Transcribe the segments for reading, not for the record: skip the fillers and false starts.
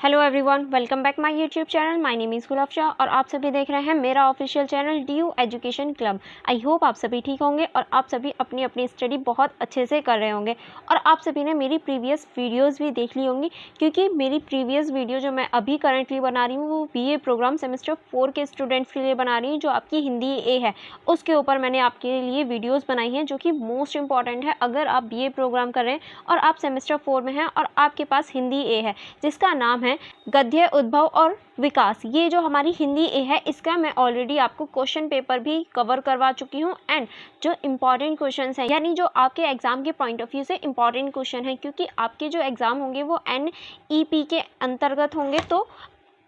Hello everyone, welcome back my YouTube channel. My name is Gulab Shah और आप सभी देख रहे हैं मेरा official channel DU education club. I hope आप सभी ठीक होंगे और आप सभी अपनी अपनी स्टडी बहुत अच्छे से कर रहे होंगे और आप सभी ने मेरी प्रीवियस वीडियोस भी देख ली होंगी, क्योंकि मेरी प्रीवियस वीडियो जो मैं अभी करंटली बना रही हूँ वो बीए प्रोग्राम सेमेस्टर 4 के स्टूडेंट्स के लिए बना रही हूँ, जो आपकी हिंदी ए है। उसके ऊपर मैंने आपके लिए वीडियोज़ बनाई हैं जो कि मोस्ट इंपॉर्टेंट है अगर आप बीए प्रोग्राम कर रहे हैं और आप सेमेस्टर 4 में हैं और आपके पास हिंदी ए है, जिसका नाम है गद्य, उद्भव और विकास। ये जो हमारी हिंदी ए है, इसका मैं ऑलरेडी आपको क्वेश्चन पेपर भी कवर करवा चुकी हूँ एंड जो इम्पॉर्टेंट क्वेश्चंस हैं, यानी जो आपके एग्जाम के पॉइंट ऑफ व्यू से इम्पॉर्टेंट क्वेश्चन है, क्योंकि आपके जो एग्जाम होंगे वो NEP के अंतर्गत होंगे, तो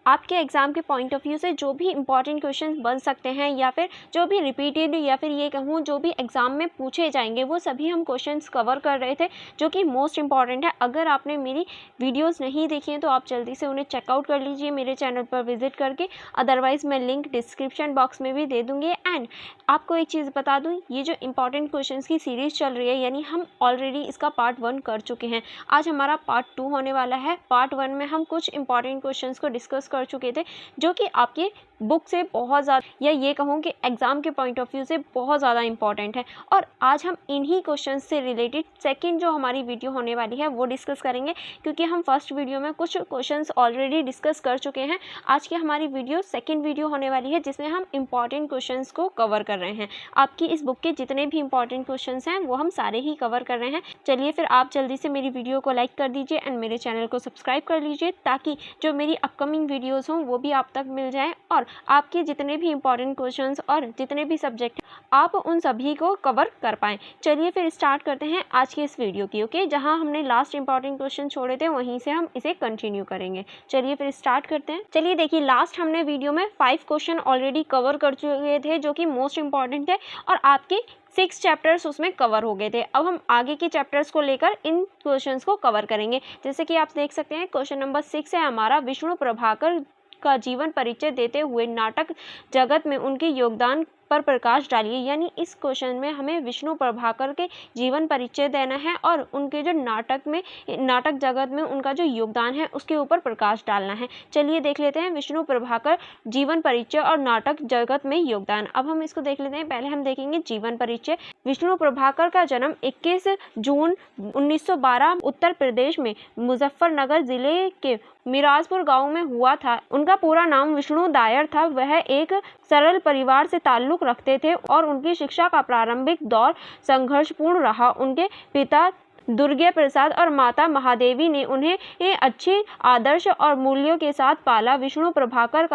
आपके एग्ज़ाम के पॉइंट ऑफ व्यू से जो भी इंपॉर्टेंट क्वेश्चंस बन सकते हैं या फिर जो भी रिपीटेड या फिर ये कहूँ जो भी एग्ज़ाम में पूछे जाएंगे, वो सभी हम क्वेश्चंस कवर कर रहे थे जो कि मोस्ट इंपॉर्टेंट है। अगर आपने मेरी वीडियोस नहीं देखी हैं तो आप जल्दी से उन्हें चेकआउट कर लीजिए मेरे चैनल पर विजिट करके, अदरवाइज़ मैं लिंक डिस्क्रिप्शन बॉक्स में भी दे दूँगी। एंड आपको एक चीज़ बता दूँ, ये जो इंपॉर्टेंट क्वेश्चन की सीरीज़ चल रही है, यानी हम ऑलरेडी इसका पार्ट 1 कर चुके हैं। आज हमारा पार्ट 2 होने वाला है। पार्ट 1 में हम कुछ इंपॉर्टेंट क्वेश्चंस को डिस्कस कर चुके थे जो कि आपके बुक से बहुत ज़्यादा, या ये कहूँ कि एग्ज़ाम के पॉइंट ऑफ व्यू से बहुत ज़्यादा इंपॉर्टेंट है। और आज हम इन्हीं क्वेश्चंस से रिलेटेड सेकंड जो हमारी वीडियो होने वाली है वो डिस्कस करेंगे, क्योंकि हम फर्स्ट वीडियो में कुछ क्वेश्चंस ऑलरेडी डिस्कस कर चुके हैं। आज की हमारी वीडियो सेकंड वीडियो होने वाली है जिसमें हम इंपॉर्टेंट क्वेश्चंस को कवर कर रहे हैं। आपकी इस बुक के जितने भी इंपॉर्टेंट क्वेश्चंस हैं वो हम सारे ही कवर कर रहे हैं। चलिए फिर आप जल्दी से मेरी वीडियो को लाइक कर दीजिए एंड मेरे चैनल को सब्सक्राइब कर लीजिए, ताकि जो मेरी अपकमिंग वीडियोज़ हों वो भी आप तक मिल जाएँ और आपके जितने भी इंपॉर्टेंट क्वेश्चंस और जितने भी सब्जेक्ट आप उन सभी को कवर कर पाएँ। चलिए फिर स्टार्ट करते हैं आज की इस वीडियो की। ओके, जहां हमने लास्ट इंपॉर्टेंट क्वेश्चन छोड़े थे वहीं से हम इसे कंटिन्यू करेंगे। चलिए फिर स्टार्ट करते हैं। चलिए देखिए, लास्ट हमने वीडियो में 5 क्वेश्चन ऑलरेडी कवर कर चुके थे जो कि मोस्ट इंपॉर्टेंट थे और आपके 6 चैप्टर्स उसमें कवर हो गए थे। अब हम आगे के चैप्टर्स को लेकर इन क्वेश्चंस को कवर करेंगे। जैसे कि आप देख सकते हैं, क्वेश्चन नंबर 6 है हमारा, विष्णु प्रभाकर का जीवन परिचय देते हुए नाटक जगत में उनके योगदान पर प्रकाश डालिए। यानी इस क्वेश्चन में हमें विष्णु प्रभाकर के जीवन परिचय देना है और उनके जो नाटक जगत में उनका जो योगदान है उसके ऊपर प्रकाश डालना है। चलिए देख लेते हैं विष्णु प्रभाकर जीवन परिचय और नाटक जगत में योगदान। अब हम इसको देख लेते हैं। पहले हम देखेंगे जीवन परिचय। विष्णु प्रभाकर का जन्म 21 जून 1912 उत्तर प्रदेश में मुजफ्फरनगर जिले के मिराजपुर गांव में हुआ था। उनका पूरा नाम विष्णु दायर था। वह एक सरल परिवार से ताल्लुक रखते थे और उनकी शिक्षा का प्रारंभिक दौर संघर्षपूर्ण रहा। उनके पिता दुर्गे प्रसाद और माता महादेवी ने उन्हें अच्छे आदर्श और मूल्यों के साथ पाला। विष्णु प्रभाकर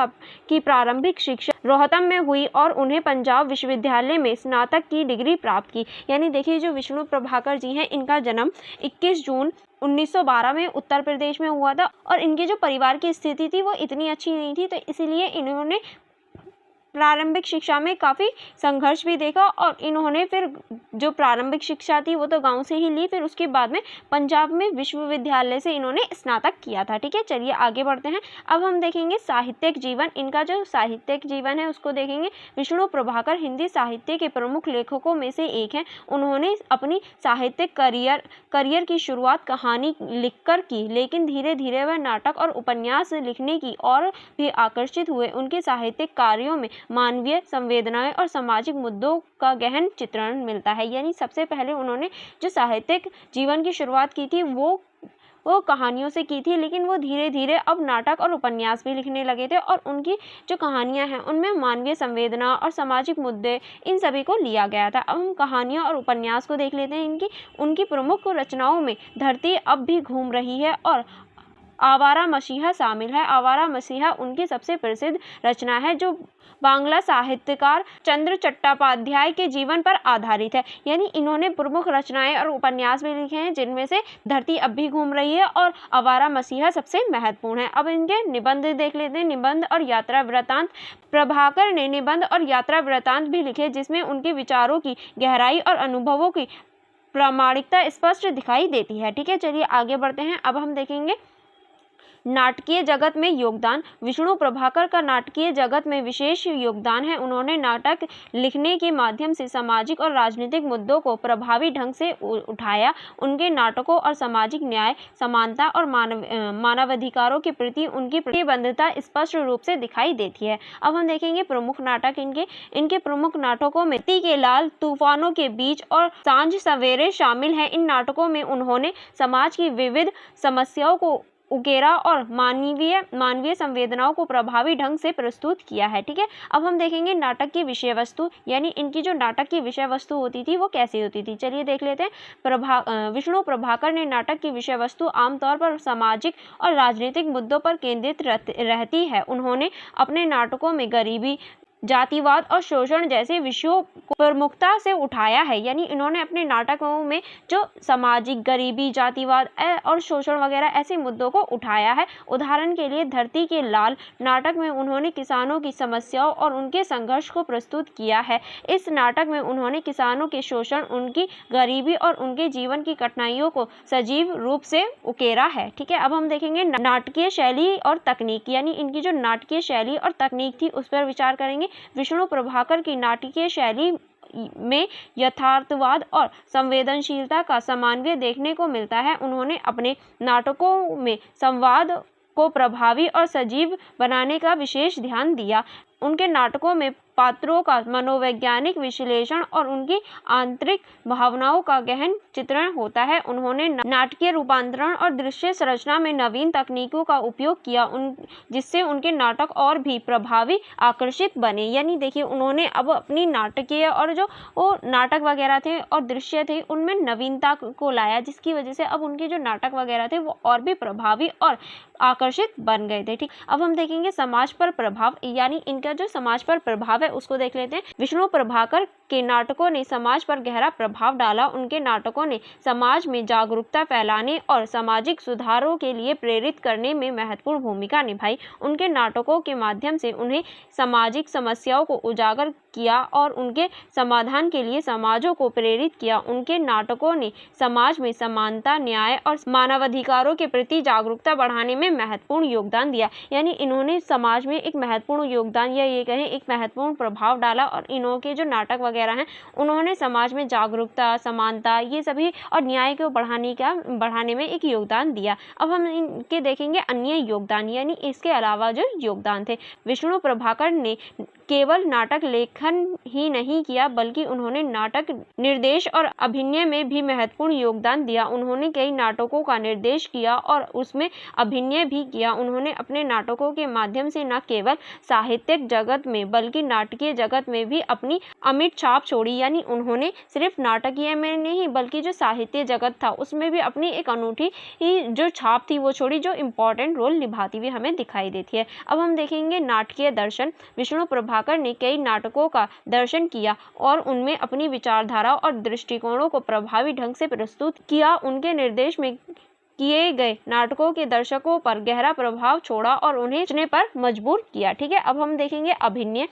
की प्रारंभिक शिक्षा रोहतम में हुई और उन्हें पंजाब विश्वविद्यालय में स्नातक की डिग्री प्राप्त की। यानी देखिए, जो विष्णु प्रभाकर जी हैं, इनका जन्म 21 जून 1912 में उत्तर प्रदेश में हुआ था और इनके जो परिवार की स्थिति थी वो इतनी अच्छी नहीं थी, तो इसीलिए इन्होंने प्रारंभिक शिक्षा में काफ़ी संघर्ष भी देखा और इन्होंने फिर जो प्रारंभिक शिक्षा थी वो तो गांव से ही ली, फिर उसके बाद में पंजाब में विश्वविद्यालय से इन्होंने स्नातक किया था। ठीक है, चलिए आगे बढ़ते हैं। अब हम देखेंगे साहित्यिक जीवन। इनका जो साहित्यिक जीवन है उसको देखेंगे। विष्णु प्रभाकर हिंदी साहित्य के प्रमुख लेखकों में से एक हैं। उन्होंने अपनी साहित्यिक करियर की शुरुआत कहानी लिखकर की, लेकिन धीरे धीरे वह नाटक और उपन्यास लिखने की ओर भी आकर्षित हुए। उनके साहित्यिक कार्यों में मानवीय संवेदनाएं और सामाजिक मुद्दों का गहन चित्रण मिलता है। यानी सबसे पहले उन्होंने जो साहित्यिक जीवन की शुरुआत की थी वो कहानियों से की थी, लेकिन वो धीरे धीरे अब नाटक और उपन्यास भी लिखने लगे थे और उनकी जो कहानियां हैं उनमें मानवीय संवेदना और सामाजिक मुद्दे इन सभी को लिया गया था। अब हम कहानियां और उपन्यास को देख लेते हैं। उनकी प्रमुख रचनाओं में धरती अब भी घूम रही है और आवारा मसीहा शामिल है। आवारा मसीहा उनकी सबसे प्रसिद्ध रचना है जो बांग्ला साहित्यकार चंद्र चट्टोपाध्याय के जीवन पर आधारित है। यानी इन्होंने प्रमुख रचनाएं और उपन्यास भी लिखे हैं, जिनमें से धरती अब भी घूम रही है और आवारा मसीहा सबसे महत्वपूर्ण है। अब इनके निबंध देख लेते हैं। निबंध और यात्रा वृत्तांत। प्रभाकर ने निबंध और यात्रा वृत्तांत भी लिखे, जिसमें उनके विचारों की गहराई और अनुभवों की प्रामाणिकता स्पष्ट दिखाई देती है। ठीक है, चलिए आगे बढ़ते हैं। अब हम देखेंगे नाटकीय जगत में योगदान। विष्णु प्रभाकर का नाटकीय जगत में विशेष योगदान है। उन्होंने नाटक लिखने के माध्यम से सामाजिक और राजनीतिक मुद्दों को प्रभावी ढंग से उठाया। उनके नाटकों और सामाजिक न्याय, समानता और मानवाधिकारों के प्रति उनकी प्रतिबद्धता स्पष्ट रूप से दिखाई देती है। अब हम देखेंगे प्रमुख नाटक इनके प्रमुख नाटकों में मिट्टी के लाल, तूफानों के बीच और सांझ सवेरे शामिल हैं। इन नाटकों में उन्होंने समाज की विविध समस्याओं को उकेरा और मानवीय संवेदनाओं को प्रभावी ढंग से प्रस्तुत किया है। ठीक है, अब हम देखेंगे नाटक की विषय वस्तु, यानी इनकी जो नाटक की विषय वस्तु होती थी वो कैसी होती थी। चलिए देख लेते हैं। विष्णु प्रभाकर ने नाटक की विषय वस्तु आमतौर पर सामाजिक और राजनीतिक मुद्दों पर केंद्रित रहती है। उन्होंने अपने नाटकों में गरीबी, जातिवाद और शोषण जैसे विषयों को प्रमुखता से उठाया है। यानी इन्होंने अपने नाटकों में जो सामाजिक गरीबी, जातिवाद और शोषण वगैरह ऐसे मुद्दों को उठाया है। उदाहरण के लिए धरती के लाल नाटक में उन्होंने किसानों की समस्याओं और उनके संघर्ष को प्रस्तुत किया है। इस नाटक में उन्होंने किसानों के शोषण, उनकी गरीबी और उनके जीवन की कठिनाइयों को सजीव रूप से उकेरा है। ठीक है, अब हम देखेंगे नाटकीय शैली और तकनीक, यानी इनकी जो नाटकीय शैली और तकनीक थी उस पर विचार करेंगे। विष्णु प्रभाकर की नाटकीय शैली में यथार्थवाद और संवेदनशीलता का समन्वय देखने को मिलता है। उन्होंने अपने नाटकों में संवाद को प्रभावी और सजीव बनाने का विशेष ध्यान दिया। उनके नाटकों में पात्रों का मनोवैज्ञानिक विश्लेषण और उनकी आंतरिक भावनाओं का गहन चित्रण होता है। उन्होंने नाटकीय रूपांतरण और दृश्य संरचना में नवीन तकनीकों का उपयोग किया, जिससे उनके नाटक और भी प्रभावी, आकर्षित बने। यानी देखिए उन्होंने अब अपनी नाटकीय और जो वो नाटक वगैरह थे और दृश्य थे उनमें नवीनता को लाया, जिसकी वजह से अब उनके जो नाटक वगैरह थे वो और भी प्रभावी और आकर्षित बन गए थे। ठीक, अब हम देखेंगे समाज पर प्रभाव, यानी इनका जो समाज पर प्रभाव है उसको देख लेते हैं। विष्णु प्रभाकर के नाटकों ने समाज पर गहरा प्रभाव डाला। उनके नाटकों ने समाज में जागरूकता फैलाने और सामाजिक सुधारों के लिए प्रेरित करने में महत्वपूर्ण भूमिका निभाई। उनके नाटकों के माध्यम से उन्हें सामाजिक समस्याओं को उजागर किया और उनके समाधान के लिए समाजों को प्रेरित किया। उनके नाटकों ने समाज में समानता, न्याय और मानवाधिकारों के प्रति जागरूकता बढ़ाने में महत्वपूर्ण योगदान दिया। यानी इन्होंने समाज में एक महत्वपूर्ण योगदान या ये कहें एक महत्वपूर्ण प्रभाव डाला और इनके जो नाटक वगैरह हैं उन्होंने समाज में जागरूकता, समानता ये सभी और न्याय को बढ़ाने में एक योगदान दिया। अब हम इनके देखेंगे अन्य योगदान, यानी इसके अलावा जो योगदान थे। विष्णु प्रभाकर ने केवल नाटक लेखन ही नहीं किया बल्कि उन्होंने नाटक निर्देश और अभिनय में भी महत्वपूर्ण योगदान दिया। उन्होंने कई नाटकों का निर्देश किया और उसमें अभिनय भी किया। उन्होंने अपने नाटकों के माध्यम से न केवल साहित्यिक जगत में बल्कि नाटकीय जगत में भी अपनी अमिट छाप छोड़ी। यानी उन्होंने सिर्फ नाटकीय में नहीं बल्कि जो साहित्य जगत था उसमें भी अपनी एक अनूठी जो छाप थी वो छोड़ी, जो इम्पोर्टेंट रोल निभाती हुई हमें दिखाई देती है। अब हम देखेंगे नाटकीय दर्शन। विष्णु प्रभाकर ने कई नाटकों का दर्शन किया और उनमें अपनी विचारधारा और दृष्टिकोणों को प्रभावी ढंग से प्रस्तुत किया। उनके निर्देश में किए गए नाटकों के दर्शकों पर गहरा प्रभाव छोड़ा और उन्हें सोचने पर मजबूर किया। ठीक है, अब हम देखेंगे अभिनय।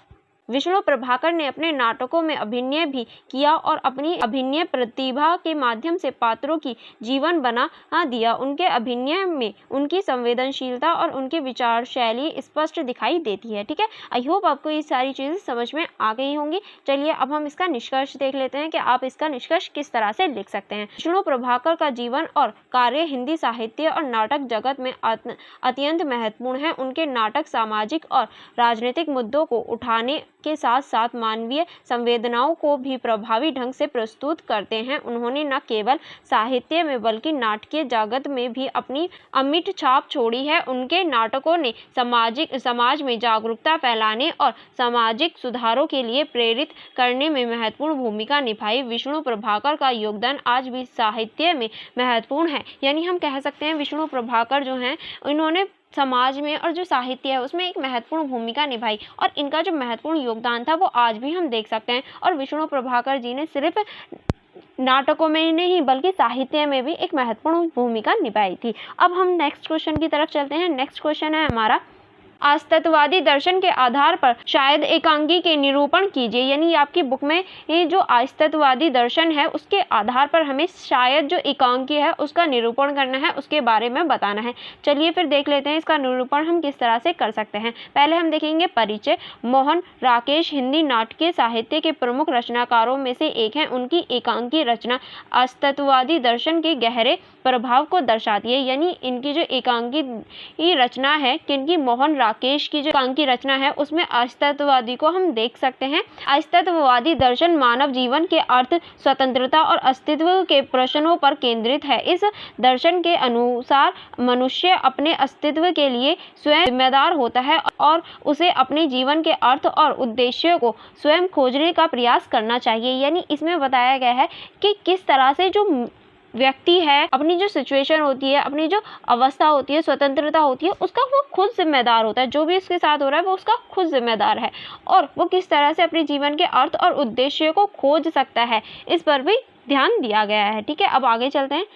विष्णु प्रभाकर ने अपने नाटकों में अभिनय भी किया और अपनी अभिनय प्रतिभा के माध्यम से पात्रों की जीवन बना दिया। उनके अभिनय में उनकी संवेदनशीलता और उनकी विचार शैली स्पष्ट दिखाई देती है। ठीक है, आई होप आपको ये सारी चीज़ें समझ में आ गई होंगी। चलिए अब हम इसका निष्कर्ष देख लेते हैं कि आप इसका निष्कर्ष किस तरह से लिख सकते हैं। विष्णु प्रभाकर का जीवन और कार्य हिंदी साहित्य और नाटक जगत में अत्यंत महत्वपूर्ण है। उनके नाटक सामाजिक और राजनीतिक मुद्दों को उठाने के साथ साथ मानवीय संवेदनाओं को भी प्रभावी ढंग से प्रस्तुत करते हैं। उन्होंने न केवल साहित्य में बल्कि नाटकीय जगत में भी अपनी अमिट छाप छोड़ी है। उनके नाटकों ने समाज में जागरूकता फैलाने और सामाजिक सुधारों के लिए प्रेरित करने में महत्वपूर्ण भूमिका निभाई। विष्णु प्रभाकर का योगदान आज भी साहित्य में महत्वपूर्ण है। यानी हम कह सकते हैं विष्णु प्रभाकर जो हैं इन्होंने समाज में और जो साहित्य है उसमें एक महत्वपूर्ण भूमिका निभाई और इनका जो महत्वपूर्ण योगदान था वो आज भी हम देख सकते हैं। और विष्णु प्रभाकर जी ने सिर्फ नाटकों में नहीं बल्कि साहित्य में भी एक महत्वपूर्ण भूमिका निभाई थी। अब हम नेक्स्ट क्वेश्चन की तरफ चलते हैं। नेक्स्ट क्वेश्चन है हमारा अस्तित्ववादी दर्शन के आधार पर शायद एकांकी के निरूपण कीजिए। यानी आपकी बुक में ये जो अस्तित्ववादी दर्शन है उसके आधार पर हमें शायद जो एकांकी है उसका निरूपण करना है, उसके बारे में बताना है। चलिए फिर देख लेते हैं इसका निरूपण हम किस तरह से कर सकते हैं। पहले हम देखेंगे परिचय। मोहन राकेश हिंदी नाटकीय साहित्य के प्रमुख रचनाकारों में से एक हैं। उनकी एकांकी रचना अस्तित्ववादी दर्शन के गहरे प्रभाव को दर्शाती है। यानी इनकी जो एकांकी रचना है, किनकी, मोहन राकेश की जो एकांकी रचना है उसमें अस्तित्ववादी को हम देख सकते हैं। अस्तित्ववादी दर्शन मानव जीवन के अर्थ, स्वतंत्रता और अस्तित्व के प्रश्नों पर केंद्रित है। इस दर्शन के अनुसार मनुष्य अपने अस्तित्व के लिए स्वयं जिम्मेदार होता है और उसे अपने जीवन के अर्थ और उद्देश्य को स्वयं खोजने का प्रयास करना चाहिए। यानी इसमें बताया गया है कि किस तरह से जो व्यक्ति है अपनी जो सिचुएशन होती है, अपनी जो अवस्था होती है, स्वतंत्रता होती है, उसका वो खुद जिम्मेदार होता है। जो भी उसके साथ हो रहा है वो उसका खुद जिम्मेदार है और वो किस तरह से अपने जीवन के अर्थ और उद्देश्य को खोज सकता है, इस पर भी ध्यान दिया गया है। ठीक है, अब आगे चलते हैं।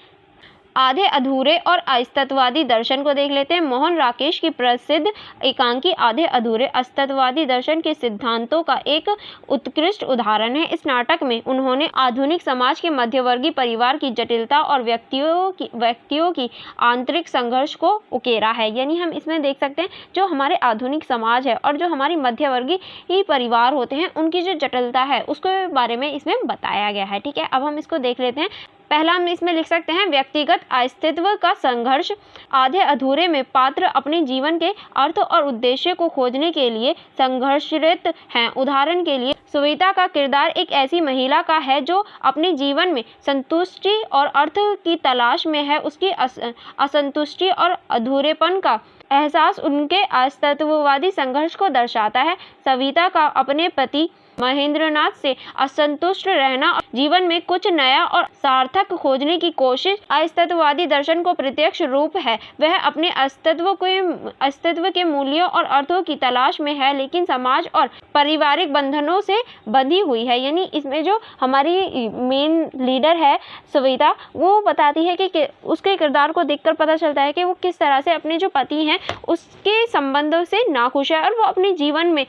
आधे अधूरे और अस्तित्ववादी दर्शन को देख लेते हैं। मोहन राकेश की प्रसिद्ध एकांकी आधे अधूरे अस्तित्ववादी दर्शन के सिद्धांतों का एक उत्कृष्ट उदाहरण है। इस नाटक में उन्होंने आधुनिक समाज के मध्यवर्गीय परिवार की जटिलता और व्यक्तियों की आंतरिक संघर्ष को उकेरा है। यानी हम इसमें देख सकते हैं जो हमारे आधुनिक समाज है और जो हमारी मध्यवर्गीय परिवार होते हैं उनकी जो जटिलता है उसके बारे में इसमें बताया गया है। ठीक है, अब हम इसको देख लेते हैं। पहला हम इसमें लिख सकते हैं व्यक्तिगत अस्तित्व का संघर्ष। आधे अधूरे में पात्र अपने जीवन के अर्थ और उद्देश्य को खोजने के लिए संघर्षरत हैं। उदाहरण के लिए सविता का किरदार एक ऐसी महिला का है जो अपने जीवन में संतुष्टि और अर्थ की तलाश में है। उसकी असंतुष्टि और अधूरेपन का एहसास उनके अस्तित्ववादी संघर्ष को दर्शाता है। सविता का अपने पति महेंद्रनाथ से असंतुष्ट रहना और जीवन में कुछ नया और सार्थक खोजने की कोशिश अस्तित्ववादी दर्शन को प्रत्यक्ष रूप है। वह अपने अस्तित्व के मूल्यों और अर्थों की तलाश में है लेकिन समाज और पारिवारिक बंधनों से बंधी हुई है। यानी इसमें जो हमारी मेन लीडर है सविता, वो बताती है कि उसके किरदार को देखकर पता चलता है कि वो किस तरह से अपने जो पति हैं उसके संबंधों से नाखुश है और वो अपने जीवन में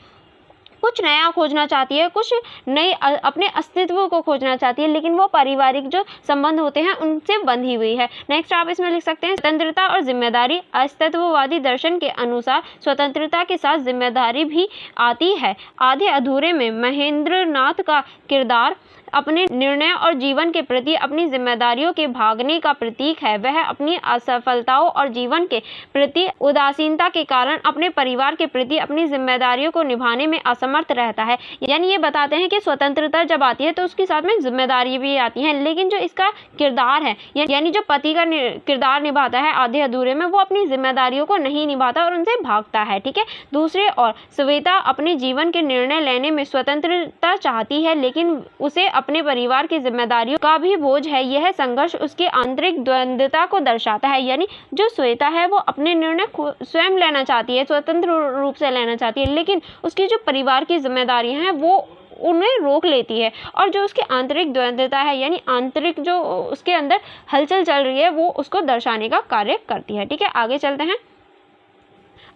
कुछ नया खोजना चाहती है, कुछ नई अपने अस्तित्व को खोजना चाहती है, लेकिन वो पारिवारिक जो संबंध होते हैं उनसे बंधी हुई है। नेक्स्ट आप इसमें लिख सकते हैं स्वतंत्रता और जिम्मेदारी। अस्तित्ववादी दर्शन के अनुसार स्वतंत्रता के साथ जिम्मेदारी भी आती है। आधे अधूरे में महेंद्रनाथ का किरदार अपने निर्णय और जीवन के प्रति अपनी जिम्मेदारियों के भागने का प्रतीक है। वह अपनी असफलताओं और जीवन के प्रति उदासीनता के कारण अपने परिवार के प्रति अपनी जिम्मेदारियों को निभाने में असमर्थ रहता है। यानी ये बताते हैं कि स्वतंत्रता जब आती है तो उसके साथ में जिम्मेदारी भी आती है, लेकिन जो इसका किरदार है यानी जो पति का किरदार निभाता है आधे अधूरे में, वो अपनी जिम्मेदारियों को नहीं निभाता और उनसे भागता है। ठीक है, दूसरे और सविता अपने जीवन के निर्णय लेने में स्वतंत्रता चाहती है लेकिन उसे अपने परिवार की जिम्मेदारियों का भी बोझ है। यह संघर्ष उसकी आंतरिक द्वंद्वता को दर्शाता है। यानी जो श्वेता है वो अपने निर्णय स्वयं लेना चाहती है, स्वतंत्र रूप से लेना चाहती है, लेकिन उसकी जो परिवार की जिम्मेदारियां हैं वो उन्हें रोक लेती है और जो उसकी आंतरिक द्वंद्वता है यानी आंतरिक जो उसके अंदर हलचल चल रही है वो उसको दर्शाने का कार्य करती है। ठीक है, आगे चलते हैं।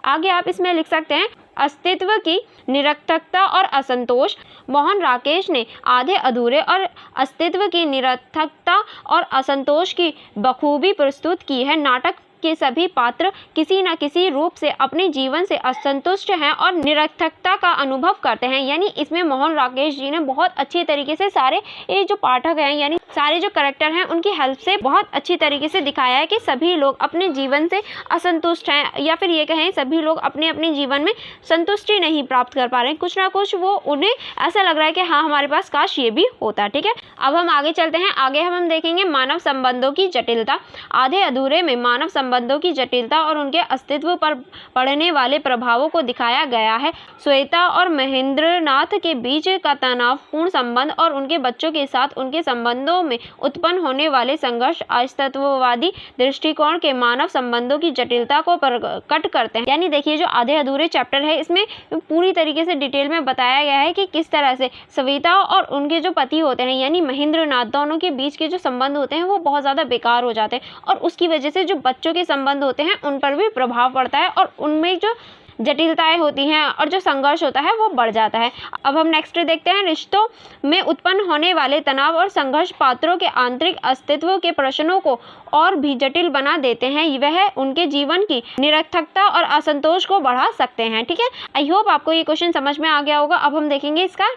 आगे आप इसमें लिख सकते हैं अस्तित्व की निरर्थकता और असंतोष। मोहन राकेश ने आधे अधूरे और अस्तित्व की निरर्थकता और असंतोष की बखूबी प्रस्तुत की है। नाटक के सभी पात्र किसी न किसी रूप से अपने जीवन से असंतुष्ट हैं और निरर्थकता का अनुभव करते हैं। यानी इसमें मोहन राकेश जी ने बहुत अच्छी तरीके से सारे ये जो पाठक हैं यानी सारे जो करेक्टर हैं उनकी हेल्प से बहुत अच्छी तरीके से दिखाया है कि सभी लोग अपने जीवन से असंतुष्ट हैं, या फिर ये कहें सभी लोग अपने अपने जीवन में संतुष्टि नहीं प्राप्त कर पा रहे हैं। कुछ ना कुछ वो उन्हें ऐसा लग रहा है कि हाँ हमारे पास काश ये भी होता। ठीक है, अब हम आगे चलते हैं। आगे हम देखेंगे मानव संबंधों की जटिलता। आधे अधूरे में मानव संबंधों की जटिलता और उनके अस्तित्व पर पड़ने वाले प्रभावों को दिखाया गया है। श्वेता और महेंद्रनाथ के बीच का तनावपूर्ण संबंध और उनके बच्चों के साथ उनके संबंधों में उत्पन्न होने वाले संघर्ष अस्तित्ववादी दृष्टिकोण के मानव संबंधों की जटिलता को प्रकट करते हैं। यानी देखिए जो आधे अधूरे चैप्टर है इसमें पूरी तरीके से डिटेल में बताया गया है कि किस तरह से सविता और उनके जो पति होते हैं यानी महेंद्रनाथ, दोनों के बीच के जो संबंध होते हैं वो बहुत ज़्यादा बेकार हो जाते हैं और उसकी वजह से जो बच्चों के संबंध होते हैं उन पर भी प्रभाव पड़ता है और उनमें जो जटिलताएं होती हैं और जो संघर्ष होता है वो बढ़ जाता है। अब हम नेक्स्ट देखते हैं, रिश्तों में उत्पन्न होने वाले तनाव और संघर्ष पात्रों के आंतरिक अस्तित्व के प्रश्नों को और भी जटिल बना देते हैं। वह उनके जीवन की निरर्थकता और असंतोष को बढ़ा सकते हैं। ठीक है, आई होप आपको ये क्वेश्चन समझ में आ गया होगा। अब हम देखेंगे इसका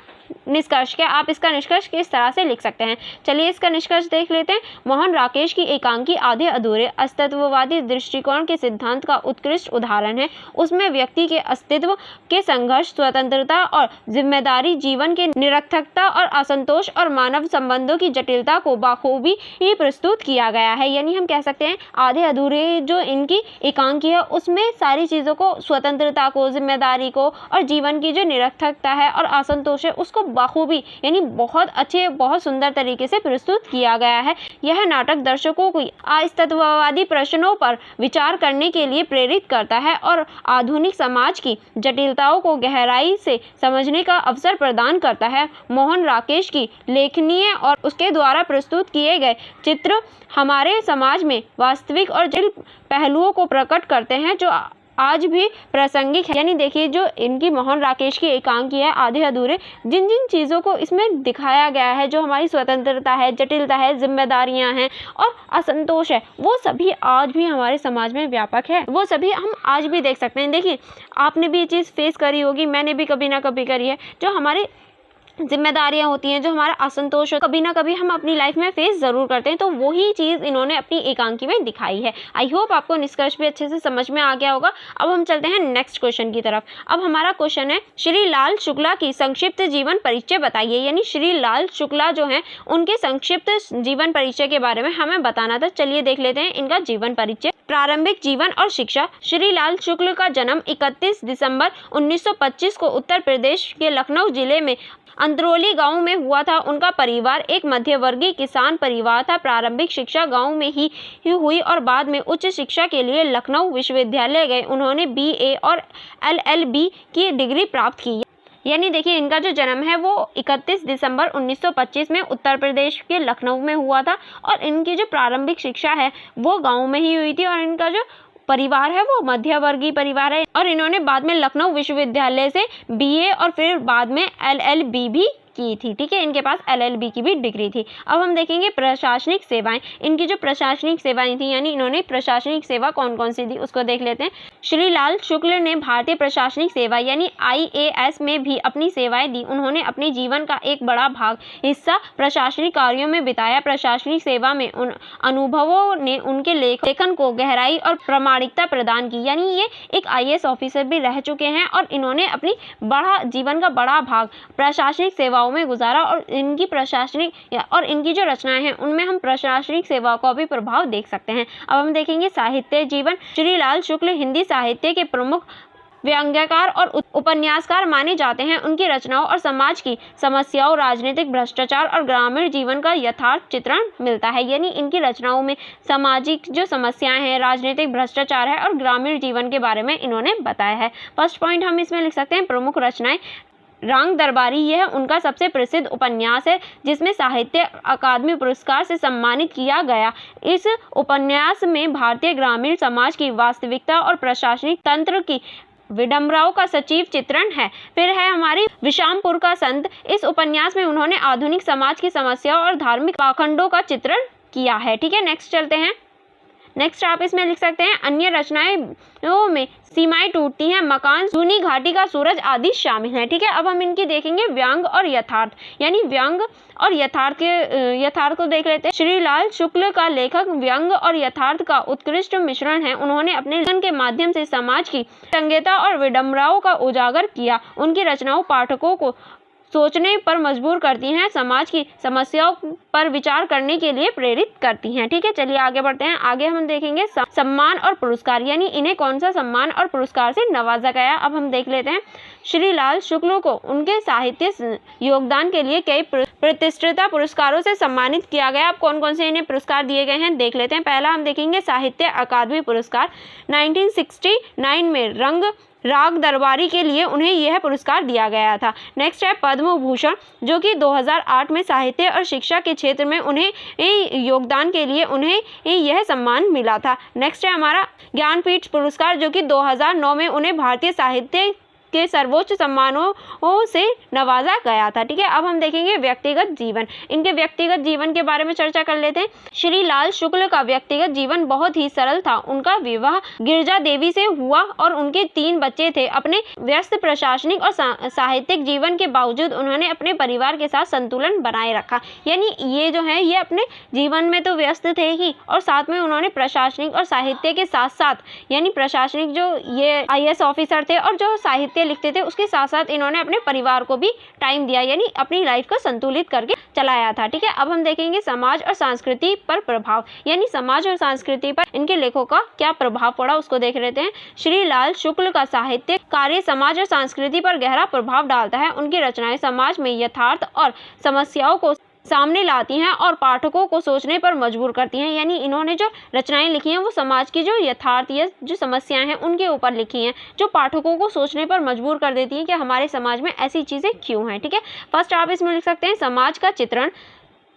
निष्कर्ष। क्या आप इसका निष्कर्ष किस तरह से लिख सकते हैं? चलिए इसका निष्कर्ष देख लेते हैं। मोहन राकेश की एकांकी आधे अधूरे अस्तित्ववादी दृष्टिकोण के सिद्धांत का उत्कृष्ट उदाहरण है। उसमें व्यक्ति के अस्तित्व के संघर्ष, स्वतंत्रता और जिम्मेदारी, जीवन के निरर्थकता और असंतोष और मानव संबंधों की जटिलता को बखूबी ही प्रस्तुत किया गया है। यानी हम कह सकते हैं आधे अधूरे जो इनकी एकांकी है उसमें सारी चीज़ों को, स्वतंत्रता को, जिम्मेदारी को और जीवन की जो निरर्थकता है और असंतोष है उसको बखूबी यानी बहुत अच्छे, बहुत सुंदर तरीके से प्रस्तुत किया गया है। यह नाटक दर्शकों को अस्तित्ववादी प्रश्नों पर विचार करने के लिए प्रेरित करता है और आधुनिक समाज की जटिलताओं को गहराई से समझने का अवसर प्रदान करता है। मोहन राकेश की लेखनीय और उसके द्वारा प्रस्तुत किए गए चित्र हमारे समाज में वास्तविक और जटिल पहलुओं को प्रकट करते हैं जो आज भी प्रासंगिक है। यानी देखिए जो इनकी मोहन राकेश की एकांकी है आधे अधूरे, जिन जिन चीज़ों को इसमें दिखाया गया है, जो हमारी स्वतंत्रता है, जटिलता है, जिम्मेदारियां हैं और असंतोष है, वो सभी आज भी हमारे समाज में व्यापक है। वो सभी हम आज भी देख सकते हैं। देखिए आपने भी ये चीज़ फेस करी होगी, मैंने भी कभी ना कभी करी है। जो हमारी जिम्मेदारियां होती हैं, जो हमारा असंतोष है, कभी ना कभी हम अपनी लाइफ में फेस ज़रूर करते हैं। तो वही चीज़ इन्होंने अपनी एकांकी में दिखाई है। आई होप आपको निष्कर्ष भी अच्छे से समझ में आ गया होगा। अब हम चलते हैं नेक्स्ट क्वेश्चन की तरफ। अब हमारा क्वेश्चन है, श्री लाल शुक्ला की संक्षिप्त जीवन परिचय बताइए। यानी श्री लाल शुक्ला जो हैं उनके संक्षिप्त जीवन परिचय के बारे में हमें बताना था। चलिए देख लेते हैं इनका जीवन परिचय। प्रारंभिक जीवन और शिक्षा। श्री लाल शुक्ल का जन्म 31 दिसंबर 1925 को उत्तर प्रदेश के लखनऊ जिले में अंतरौली गांव में हुआ था। उनका परिवार एक मध्यवर्गीय किसान परिवार था। प्रारंभिक शिक्षा गांव में ही हुई और बाद में उच्च शिक्षा के लिए लखनऊ विश्वविद्यालय गए। उन्होंने BA और LLB की डिग्री प्राप्त की। यानी देखिए इनका जो जन्म है वो 31 दिसंबर 1925 में उत्तर प्रदेश के लखनऊ में हुआ था और इनकी जो प्रारंभिक शिक्षा है वो गाँव में ही हुई थी और इनका जो परिवार है वो मध्यवर्गीय परिवार है और इन्होंने बाद में लखनऊ विश्वविद्यालय से BA और फिर बाद में LLB भी की थी। ठीक है, इनके पास LLB की भी डिग्री थी। अब हम देखेंगे प्रशासनिक सेवाएं। इनकी जो प्रशासनिक सेवाएं थी यानी इन्होंने प्रशासनिक सेवा कौन कौन सी दी उसको देख लेते हैं। श्री लाल शुक्ल ने भारतीय प्रशासनिक सेवा यानी IAS में भी अपनी सेवाएं दी। उन्होंने अपने जीवन का एक बड़ा भाग हिस्सा प्रशासनिक कार्यों में बिताया। प्रशासनिक सेवा में उन अनुभवों ने उनके लेखन को गहराई और प्रामाणिकता प्रदान की। यानी ये एक IAS ऑफिसर भी रह चुके हैं और इन्होंने अपनी जीवन का बड़ा भाग प्रशासनिक सेवाओं में गुजारा और इनकी प्रशासनिक और इनकी जो रचनाएं हैं उनमें हम प्रशासनिक सेवा का भी प्रभाव देख सकते हैं। अब हम देखेंगे साहित्य जीवन। श्री लाल शुक्ल हिंदी साहित्य के प्रमुख व्यंग्यकार और उपन्यासकार माने जाते हैं। उनकी रचनाओं और समाज की समस्याओं, राजनीतिक भ्रष्टाचार और ग्रामीण जीवन का यथार्थ चित्रण मिलता है। यानी इनकी रचनाओं में सामाजिक जो समस्याएं हैं, राजनीतिक भ्रष्टाचार है और ग्रामीण जीवन के बारे में इन्होंने बताया है। फर्स्ट पॉइंट हम इसमें लिख सकते हैं प्रमुख रचनाएं। रंग दरबारी यह उनका सबसे प्रसिद्ध उपन्यास है जिसमें साहित्य अकादमी पुरस्कार से सम्मानित किया गया। इस उपन्यास में भारतीय ग्रामीण समाज की वास्तविकता और प्रशासनिक तंत्र की विडंबनाओं का सजीव चित्रण है। फिर है हमारी विशामपुर का संत। इस उपन्यास में उन्होंने आधुनिक समाज की समस्याओं और धार्मिक पाखंडों का चित्रण किया है। ठीक है, नेक्स्ट चलते हैं। नेक्स्ट आप इसमें लिख सकते हैं अन्य रचनाएं में सीमाएं टूटती हैं, मकान, सूनी घाटी का सूरज आदि शामिल हैं। ठीक है, अब हम इनकी देखेंगे व्यंग और यथार्थ। यानी व्यंग और यथार्थ को देख लेते हैं। श्री लाल शुक्ल का लेखक व्यंग और यथार्थ का उत्कृष्ट मिश्रण है। उन्होंने अपने लेखन के माध्यम से समाज की संगीता और विडंबनाओं का उजागर किया। उनकी रचनाओं पाठकों को सोचने पर मजबूर करती हैं, समाज की समस्याओं पर विचार करने के लिए प्रेरित करती हैं। ठीक है, चलिए आगे बढ़ते हैं। आगे हम देखेंगे सम्मान और पुरस्कार। यानी इन्हें कौन सा सम्मान और पुरस्कार से नवाजा गया। अब हम देख लेते हैं। श्री लाल शुक्ल को उनके साहित्य योगदान के लिए कई प्रतिष्ठित पुरस्कारों से सम्मानित किया गया। अब कौन कौन से इन्हें पुरस्कार दिए गए हैं देख लेते हैं। पहला हम देखेंगे साहित्य अकादमी पुरस्कार। 1969 में रंग राग दरबारी के लिए उन्हें यह पुरस्कार दिया गया था। नेक्स्ट है पद्म भूषण, जो कि 2008 में साहित्य और शिक्षा के क्षेत्र में उन्हें योगदान के लिए उन्हें यह सम्मान मिला था। नेक्स्ट है हमारा ज्ञानपीठ पुरस्कार, जो कि 2009 में उन्हें भारतीय साहित्य के सर्वोच्च सम्मानों से नवाजा गया था। ठीक है, अब हम देखेंगे व्यक्तिगत जीवन। इनके व्यक्तिगत जीवन के बारे में चर्चा कर लेते हैं। श्री लाल शुक्ल का व्यक्तिगत जीवन बहुत ही सरल था। उनका विवाह गिरजा देवी से हुआ और उनके 3 बच्चे थे। अपने व्यस्त प्रशासनिक और साहित्यिक जीवन के बावजूद उन्होंने अपने परिवार के साथ संतुलन बनाए रखा। यानी ये जो है ये अपने जीवन में तो व्यस्त थे ही, और साथ में उन्होंने प्रशासनिक और साहित्य के साथ साथ, यानी प्रशासनिक जो ये IAS ऑफिसर थे और जो साहित्य लिखते थे, उसके साथ साथ इन्होंने अपने परिवार को भी टाइम दिया, यानी अपनी लाइफ को संतुलित करके चलाया था। ठीक है, अब हम देखेंगे समाज और संस्कृति पर प्रभाव, यानी समाज और संस्कृति पर इनके लेखों का क्या प्रभाव पड़ा उसको देख लेते हैं। श्री लाल शुक्ल का साहित्य कार्य समाज और संस्कृति पर गहरा प्रभाव डालता है। उनकी रचनाएं समाज में यथार्थ और समस्याओं को सामने लाती हैं और पाठकों को सोचने पर मजबूर करती हैं। यानी इन्होंने जो रचनाएं लिखी हैं वो समाज की जो यथार्थ या जो समस्याएं हैं उनके ऊपर लिखी हैं, जो पाठकों को सोचने पर मजबूर कर देती हैं कि हमारे समाज में ऐसी चीज़ें क्यों हैं। ठीक है, फर्स्ट आप इसमें लिख सकते हैं समाज का चित्रण।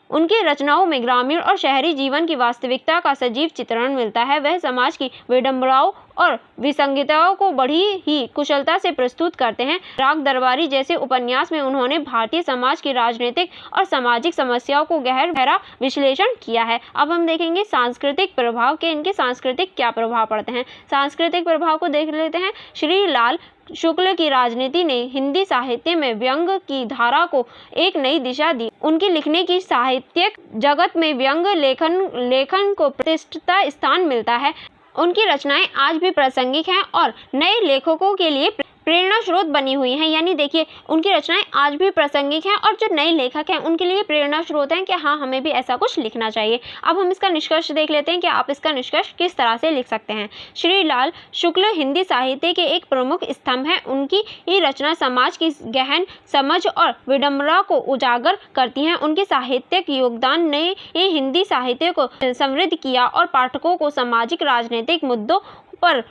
उनकी रचनाओं में ग्रामीण और शहरी जीवन की वास्तविकता का सजीव चित्रण मिलता है। वह समाज की विडंबनाओं और विसंगतियों को बड़ी ही कुशलता से प्रस्तुत करते हैं। राग दरबारी जैसे उपन्यास में उन्होंने भारतीय समाज की राजनीतिक और सामाजिक समस्याओं को गहरा विश्लेषण किया है। अब हम देखेंगे सांस्कृतिक प्रभाव के इनके सांस्कृतिक क्या प्रभाव पड़ते हैं। सांस्कृतिक प्रभाव को देख लेते हैं। श्री लाल शुक्ल की राजनीति ने हिंदी साहित्य में व्यंग की धारा को एक नई दिशा दी। उनकी लिखने की साहित्यिक जगत में व्यंग लेखन को प्रतिष्ठित स्थान मिलता है। उनकी रचनाएं आज भी प्रासंगिक हैं और नए लेखकों के लिए प्रेरणा स्रोत बनी हुई हैं। यानी देखिए उनकी रचनाएं आज भी प्रासंगिक हैं और जो नए लेखक हैं उनके लिए प्रेरणा स्रोत हैं कि हाँ हमें भी ऐसा कुछ लिखना चाहिए। अब हम इसका निष्कर्ष देख लेते हैं कि आप इसका निष्कर्ष किस तरह से लिख सकते हैं। श्री लाल शुक्ल हिंदी साहित्य के एक प्रमुख स्तंभ हैं। उनकी ये रचना समाज की गहन समझ और विडंबना को उजागर करती हैं। उनके साहित्यिक योगदान ने ये हिंदी साहित्य को समृद्ध किया और पाठकों को सामाजिक राजनीतिक मुद्दों पर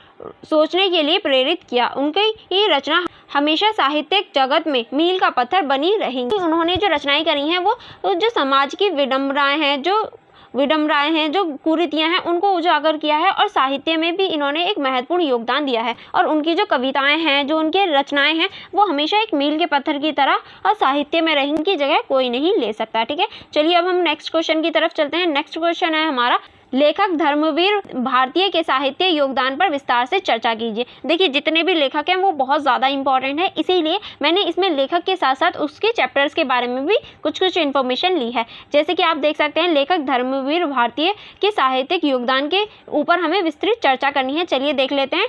सोचने के लिए प्रेरित किया। उनकी ये रचना हमेशा साहित्यिक जगत में मील का पत्थर बनी रहेंगी। उन्होंने जो रचनाएं करी हैं वो जो समाज की विडंबनाएं हैं, जो कुरीतियां हैं, उनको उजागर किया है और साहित्य में भी इन्होंने एक महत्वपूर्ण योगदान दिया है। और उनकी जो कविताएं हैं, जो उनके रचनाएं हैं, वो हमेशा एक मील के पत्थर की तरह और साहित्य में रहेंगी, की जगह कोई नहीं ले सकता। ठीक है, चलिए अब हम नेक्स्ट क्वेश्चन की तरफ चलते हैं। नेक्स्ट क्वेश्चन है हमारा, लेखक धर्मवीर भारतीय के साहित्य योगदान पर विस्तार से चर्चा कीजिए। देखिए जितने भी लेखक हैं वो बहुत ज़्यादा इंपॉर्टेंट है, इसीलिए मैंने इसमें लेखक के साथ साथ उसके चैप्टर्स के बारे में भी कुछ इन्फॉर्मेशन ली है। जैसे कि आप देख सकते हैं लेखक धर्मवीर भारतीय के साहित्यिक योगदान के ऊपर हमें विस्तृत चर्चा करनी है। चलिए देख लेते हैं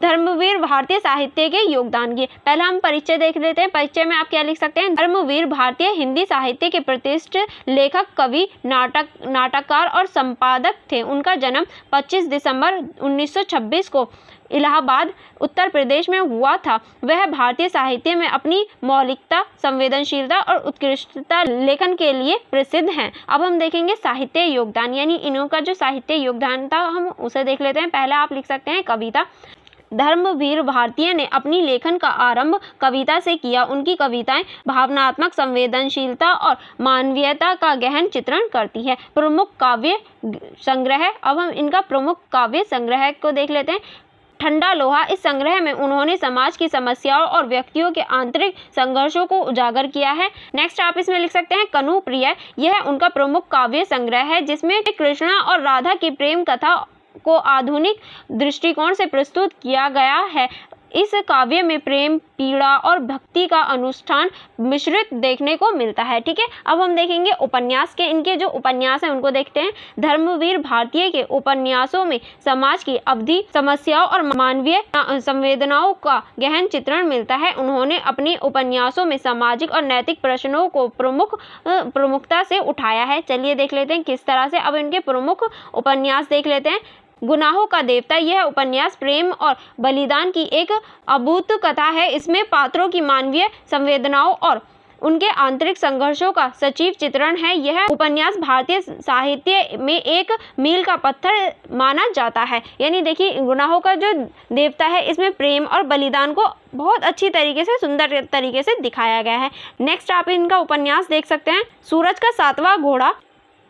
धर्मवीर भारतीय साहित्य के योगदान की। पहला हम परिचय देख लेते हैं। परिचय में आप क्या लिख सकते हैं। धर्मवीर भारतीय हिंदी साहित्य के प्रतिष्ठित लेखक, कवि, नाटककार और संपादक थे। उनका जन्म 25 दिसंबर 1926 को इलाहाबाद उत्तर प्रदेश में हुआ था। वह भारतीय साहित्य में अपनी मौलिकता, संवेदनशीलता और उत्कृष्टता लेखन के लिए प्रसिद्ध हैं। अब हम देखेंगे साहित्य योगदान, यानी इनका जो साहित्य योगदान था हम उसे देख लेते हैं। पहला आप लिख सकते हैं कविता। धर्मवीर भारतीय ने अपनी लेखन का आरंभ कविता से किया। उनकी कविताएं भावनात्मक संवेदनशीलता और मानवीयता का गहन चित्रण करती है। प्रमुख काव्य संग्रह, अब हम इनका प्रमुख काव्य संग्रह को देख लेते हैं। ठंडा लोहा, इस संग्रह में उन्होंने समाज की समस्याओं और व्यक्तियों के आंतरिक संघर्षों को उजागर किया है। नेक्स्ट आप इसमें लिख सकते हैं कनु प्रिय। यह उनका प्रमुख काव्य संग्रह है जिसमें कृष्णा और राधा की प्रेम कथा को आधुनिक दृष्टिकोण से प्रस्तुत किया गया है। इस काव्य में प्रेम, पीड़ा और भक्ति का अनुष्ठान मिश्रित देखने को मिलता है। ठीक है, अब हम देखेंगे उपन्यास के इनके जो उपन्यास हैं उनको देखते हैं। धर्मवीर भारतीय के उपन्यासों में समाज की अवधि समस्याओं और मानवीय संवेदनाओं का गहन चित्रण मिलता है। उन्होंने अपने उपन्यासों में सामाजिक और नैतिक प्रश्नों को प्रमुखता से उठाया है। चलिए देख लेते हैं किस तरह से। अब इनके प्रमुख उपन्यास देख लेते हैं। गुनाहों का देवता, यह उपन्यास प्रेम और बलिदान की एक अद्भुत कथा है। इसमें पात्रों की मानवीय संवेदनाओं और उनके आंतरिक संघर्षों का सजीव चित्रण है। यह उपन्यास भारतीय साहित्य में एक मील का पत्थर माना जाता है। यानी देखिए, गुनाहों का जो देवता है, इसमें प्रेम और बलिदान को बहुत अच्छी तरीके से, सुंदर तरीके से दिखाया गया है। नेक्स्ट आप इनका उपन्यास देख सकते हैं, सूरज का सातवां घोड़ा।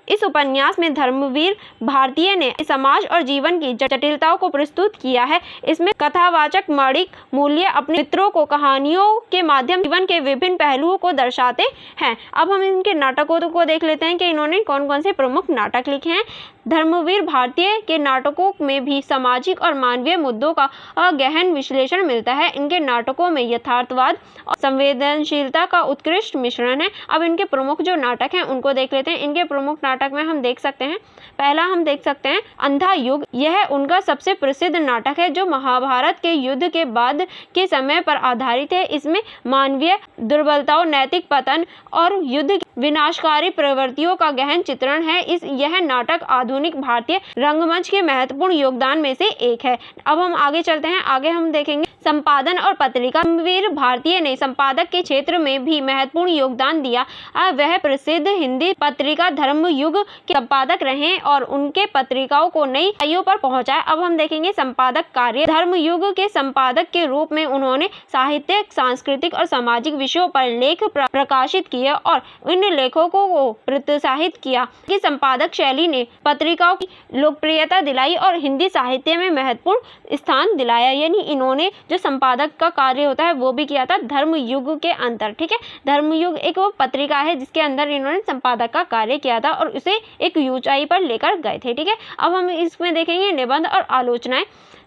इस उपन्यास में धर्मवीर भारतीय ने समाज और जीवन की जटिलताओं को प्रस्तुत किया है। इसमें कथावाचक मौलिक मूल्य अपने मित्रों को कहानियों के माध्यम जीवन के विभिन्न पहलुओं को दर्शाते हैं। अब हम इनके नाटकों को देख लेते हैं कि इन्होंने कौन कौन से प्रमुख नाटक लिखे हैं। धर्मवीर भारतीय के नाटकों में भी सामाजिक और मानवीय मुद्दों का गहन विश्लेषण मिलता है। इनके नाटकों में यथार्थवाद और संवेदनशीलता का उत्कृष्ट मिश्रण है। अब इनके प्रमुख जो नाटक हैं उनको देख लेते हैं। इनके प्रमुख नाटक में हम देख सकते हैं, पहला हम देख सकते हैं अंधा युग। यह उनका सबसे प्रसिद्ध नाटक है जो महाभारत के युद्ध के बाद के समय पर आधारित है। इसमें मानवीय दुर्बलताओं, नैतिक पतन और युद्ध की विनाशकारी प्रवृत्तियों का गहन चित्रण है। यह नाटक आधुनिक भारतीय रंगमंच के महत्वपूर्ण योगदान में से एक है। अब हम आगे चलते हैं, आगे हम देखेंगे संपादन और पत्रिका। धर्मवीर भारतीय ने संपादक के क्षेत्र में भी महत्वपूर्ण योगदान दिया। वह प्रसिद्ध हिंदी पत्रिका धर्मयुग के संपादक रहे और उनके पत्रिकाओं को नई ऊंचाइयों पर पहुंचाया। अब हम देखेंगे संपादक कार्य। धर्मयुग के संपादक के रूप में उन्होंने साहित्यिक, सांस्कृतिक और सामाजिक विषयों पर लेख प्रकाशित किए और इन लेखकों को प्रोत्साहित किया। कि संपादक शैली ने पत्रिकाओं की लोकप्रियता दिलाई और हिंदी साहित्य में महत्वपूर्ण स्थान दिलाया। यानी इन्होंने जो संपादक का कार्य होता है वो भी किया था धर्मयुग के अंदर। ठीक है, धर्मयुग एक वो पत्रिका है जिसके अंदर इन्होंने संपादक का कार्य किया था और उसे एक ऊंचाई पर लेकर गए थे। ठीक है, अब हम इसमें देखेंगे निबंध और आलोचनाएं।